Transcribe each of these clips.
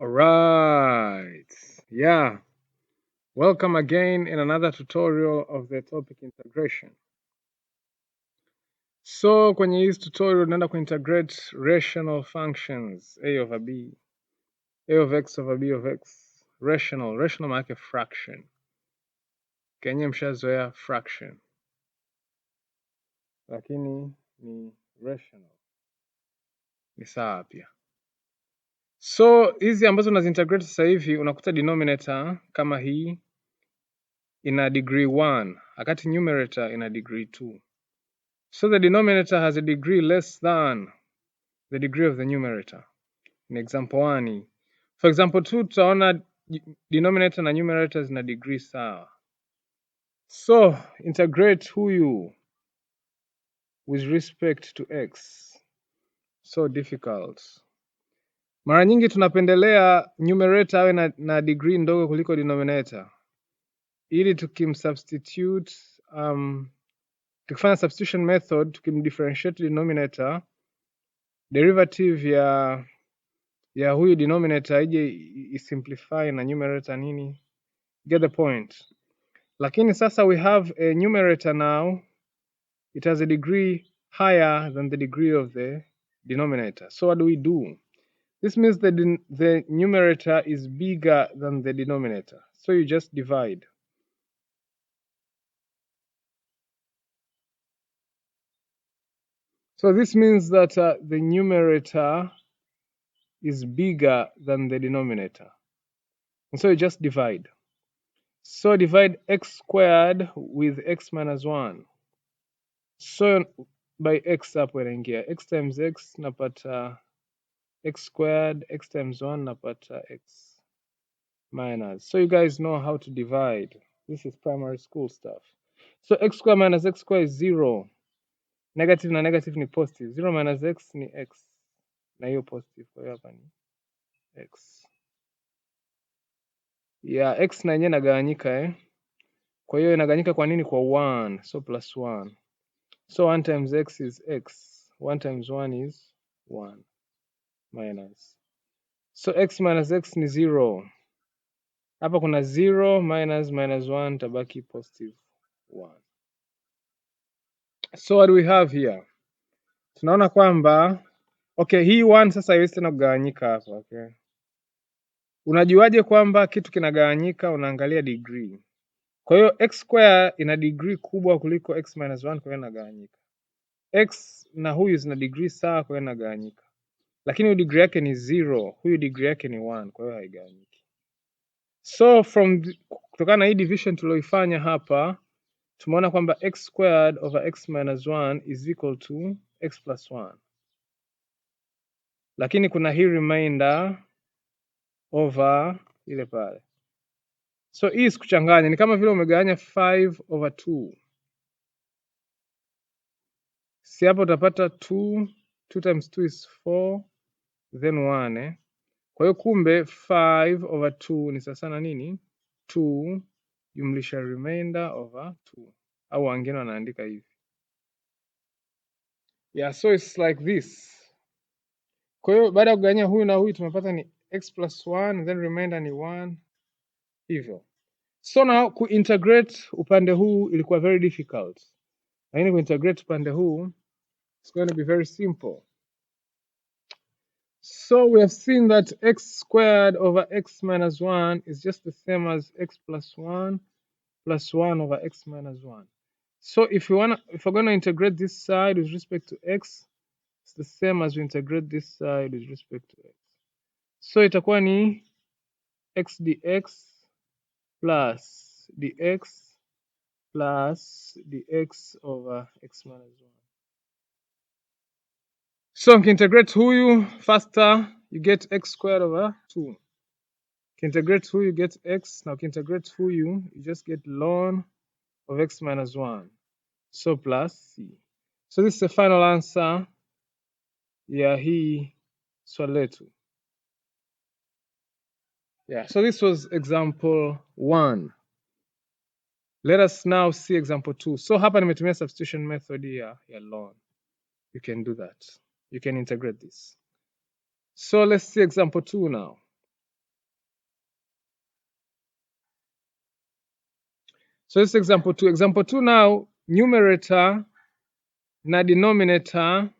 Alright, yeah, welcome again in another tutorial of the topic integration. So kwenye hii tutorial tunaenda kuintegrate rational functions a over b, a of x over b of x. Rational maana yake fraction, kenye mshazoea fraction, lakini ni rational, ni sawa pia. So hizi ambazo unazintegrate sasa hivi unakuta denominator kama hii ina degree 1 wakati numerator ina degree 2. So the denominator has a degree less than the degree of the numerator. In example 1, for example 2 tutaona denominator na numerator zina degree sawa. So integrate huyu with respect to x. So difficult. Mara nyingi tunapendelea numerator awe na degree ndogo kuliko denominator, ili tukimsubstitute tukifanya substitution method, tukimdifferentiate denominator, derivative ya huyu denominator ije isimplify na numerator nini. Get the point? Lakini sasa we have a numerator now, it has a degree higher than the degree of the denominator. So what do? This means that the numerator is bigger than the denominator. So you just divide. So this means that the numerator is bigger than the denominator. And so you just divide. So divide x squared with x minus 1. So by x hapo inaingia x times x napata x squared, x times 1 napata x minus. So you guys know how to divide. This is primary school stuff. So x squared minus x squared is 0. Negative na negative ni positive. 0 minus x ni x. Na hiyo positive, kwa hiyo hapa ni x. Yeah, x na yenyewe inagawanyika Kwa hiyo inagawanyika kwa nini? Kwa 1. So plus 1. So 1 times x is x. 1 times 1 is 1 minus. So x minus x ni 0. Hapa kuna 0 minus 1 tabaki positive 1. So what do we have here? Tunaona kwamba okay, hii 1 sasa haiwezi tena kugawanyika hapa, okay? Unajuaje kwamba kitu kinagawanyika? Unaangalia degree. Kwa hiyo x square ina degree kubwa kuliko x minus 1, kwa hiyo inagawanyika. X na huyu zina degree sawa, kwa hiyo inagawanyika. Lakini huyu degree yake ni 0, huyu degree yake ni 1, kwa hiyo haigawanyiki. So kutokana na hii division tulioifanya hapa, tumeona kwamba x squared over x minus 1 is equal to x plus 1. Lakini kuna hii remainder over ile pale. So hii sikuchanganya, ni kama vile umegawanya 5 over 2. Si hapo utapata 2 times 2 is 4, then 1 Kwa hiyo kumbe 5 over 2 ni sasa na nini? 2 jumlisha remainder over 2. Au wengine wanaandika hivi. Yeah, so it's like this. Kwa hiyo baada ya kugawanya huyu na huyu tumepata ni x plus 1, then remainder ni 1. Hivyo. So now kuintegrate upande huu ilikuwa very difficult. Lakini kuintegrate upande huu it's going to be very simple. So we have seen that x squared over x minus 1 is just the same as x plus 1 over x minus 1. So if we're going to integrate this side with respect to x, it's the same as we integrate this side with respect to x. So itakuwa ni x dx plus dx plus dx over x minus 1. So integrate huyu faster, you get x squared over 2. Integrate huyu, you get x. Now integrate huyu, you just get ln of x minus 1. So plus c. So this is the final answer ya hii swali letu. Yeah, so this was example 1. Let us now see example 2. So hapa nimetumia substitution method ya ln. You can do that. You can integrate this. So let's see example 2 now. So this example 2. Example 2 now, numerator na denominator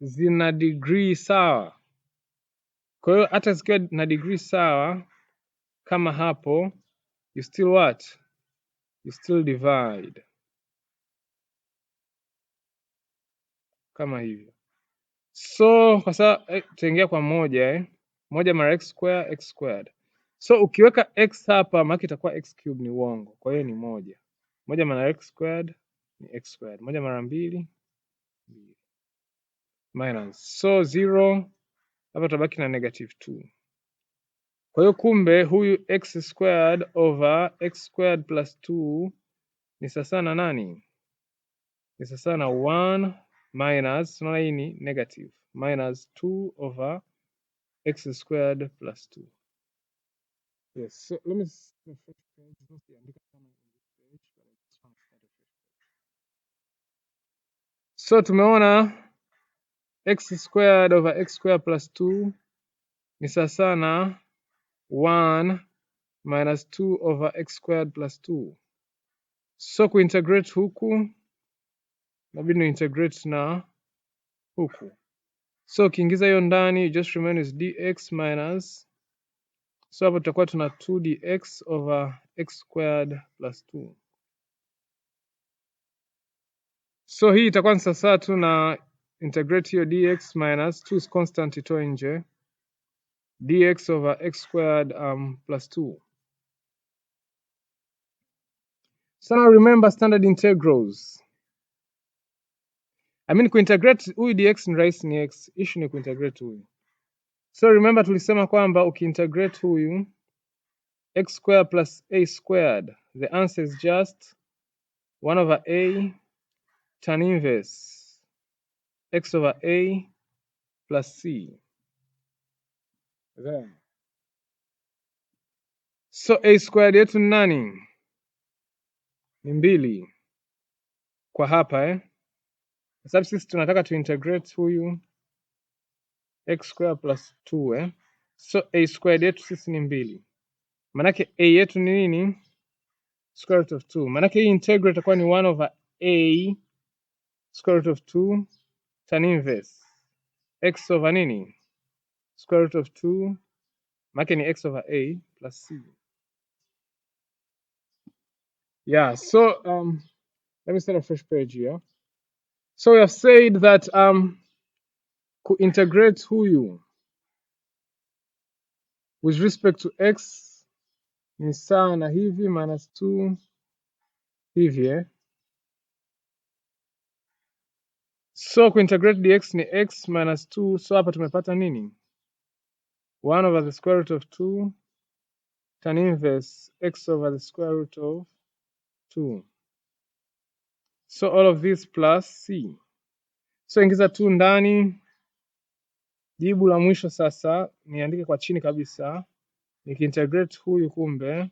zina degree sawa. Kwa hiyo hata zikiwa na degree sawa kama hapo, you still what? You still divide. Kama hivyo. So kwa sababu tutaingia kwa moja moja mara x squared. So ukiweka x hapa maana itakuwa x cube ni uongo. Kwa hiyo ni moja. Moja mara x squared ni x squared. Moja mara mbili minus. So 0 hapa tutabaki na -2. Kwa hiyo kumbe huyu x squared over x squared plus 2 ni sawa na nani? Ni sawa na 1 minus, tunaona hii ni negative, minus 2 over x squared plus 2. Yes, so let me so tumeona x squared over x squared plus 2 ni sawa na 1 minus 2 over x squared plus 2. So kuintegrate huku inabidi ni integrate na huku. So ukiingiza hiyo ndani just remain is dx minus, so hapo tutakuwa tuna 2 dx over x squared plus 2. So hii itakuwa ni sawa tu na integrate hiyo dx minus 2 is constant, itoe nje, dx over x squared plus 2. So now remember standard integrals. I mean kuintegrate huyu dx ni rahisi, ni x, issue ni kuintegrate huyu. So remember tulisema kwamba ukiintegrate huyu x squared plus a squared, the answer is just 1 over a tan inverse x over a plus c. There. So a squared yetu ni nani? Ni 2 kwa hapa kwa sababu sisi tunataka tuintegrate huyu x squared plus 2 So a squared yetu sisi ni 2. Manake a yetu ni nini? Square root of 2. Manake hii integral itakuwa ni 1 over a square root of 2 tan inverse x over nini? Square root of 2, manake ni x over a plus c. Yeah, so let me start a fresh page here. So we have said that integrate huyu with respect to x ni sawa na hivi minus 2 hivi So kuintegrate dx ni x minus 2, so hapa tumepata nini? 1 over the square root of 2 tan inverse x over the square root of 2. So all of this plus c. So ingiza 2 ndani. Jibu la mwisho sasa niandike kwa chini kabisa. Nikiintegrate huyu kumbe.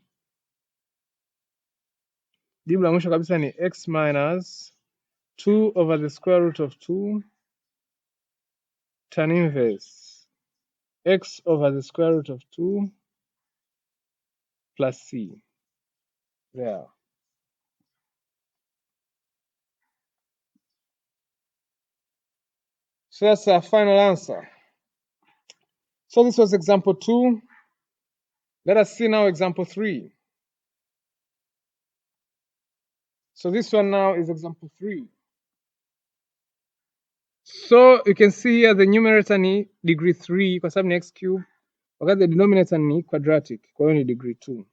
Jibu la mwisho kabisa ni x minus 2 over the square root of 2 tan inverse x over the square root of 2 plus c. There. So that's our final answer. So this was example 2. Let us see now example 3. So this one now is example 3. So you can see here the numerator ni degree 3 kwa sababu ni x cube, wakati the denominator ni quadratic, kwa hiyo ni degree 2.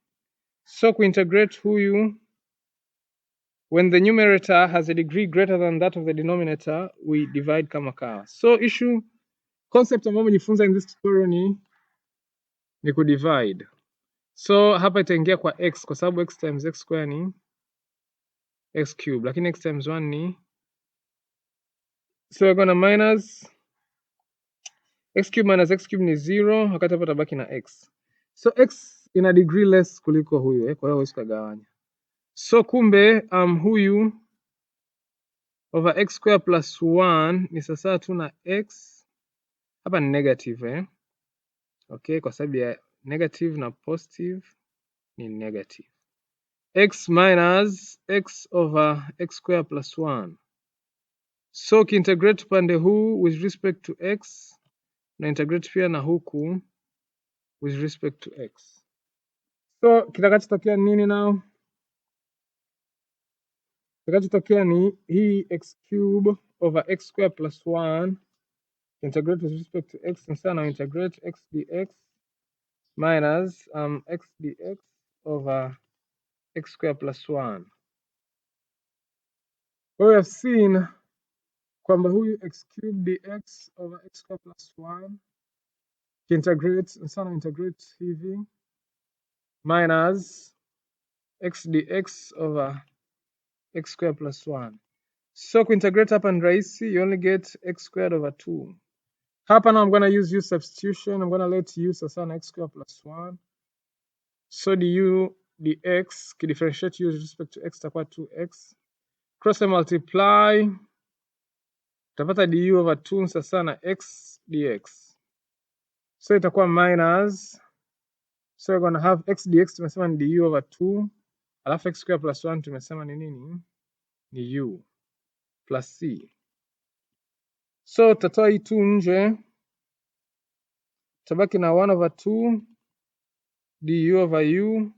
So kuintegrate huyu, when the numerator has a degree greater than that of the denominator, we divide kama kawa. So issue concept ambayo umejifunza in this tutorial ni kudivide. So hapa itaingia kwa x kwa sababu x times x square ni x cube, lakini x times 1 ni, so we're gonna minus x cube minus x cube ni 0, wakati hapa tabaki na x. So x ina degree less kuliko huyu kwa hiyo huwezi kugawanya. So kumbe huyu over x square plus 1 ni sawa tu na x, hapa ni negative okay, kwa sababu ya negative na positive ni negative. x minus x over x square plus 1. So ukiintegrate upande huu with respect to x na integrate pia na huku with respect to x. So kitakachotokea nini now? Kitakachotokea ni hii x cube over x square plus 1 integrate with respect to x, and sana integrate x dx minus x dx over x square plus 1. We have seen kwamba huyu x cube dx over x square plus 1 integrate, and sana integrate hivi minus x dx over x square plus 1. So kuintegrate hapa ni rahisi, you only get x squared over 2. Hapa now I'm going to use u substitution. I'm going to let u sasa na x squared plus 1. So du dx kidifferentiate u with respect to x itakuwa 2x. Cross and multiply, utapata du over 2 sasa na x dx. So itakuwa minus, so we're going to have x dx tumesema ni du over 2, alafu x squared plus 1 tumesema ni nini? Ni u plus c. So tutatoa hii 2 nje, tabaki na 1 over 2 du over u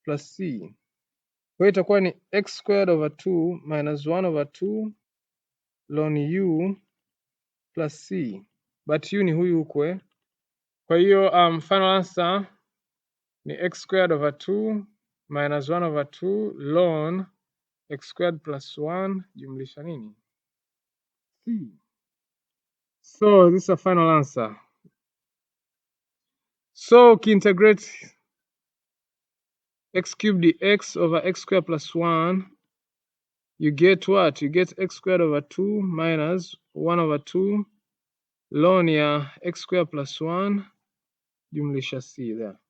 plus c. Kwa hiyo itakuwa ni x squared over 2 minus 1 over 2 ln u plus c, but u ni huyu huko. Kwa hiyo final answer ni x squared over 2 minus 1 over 2 ln x squared plus 1 jumlisha nini? C. So this is a final answer. So ukiintegrate x cubed dx over x squared plus 1, you get what? You get x squared over 2 minus 1 over 2 ln ya x squared plus 1 jumlisha c there.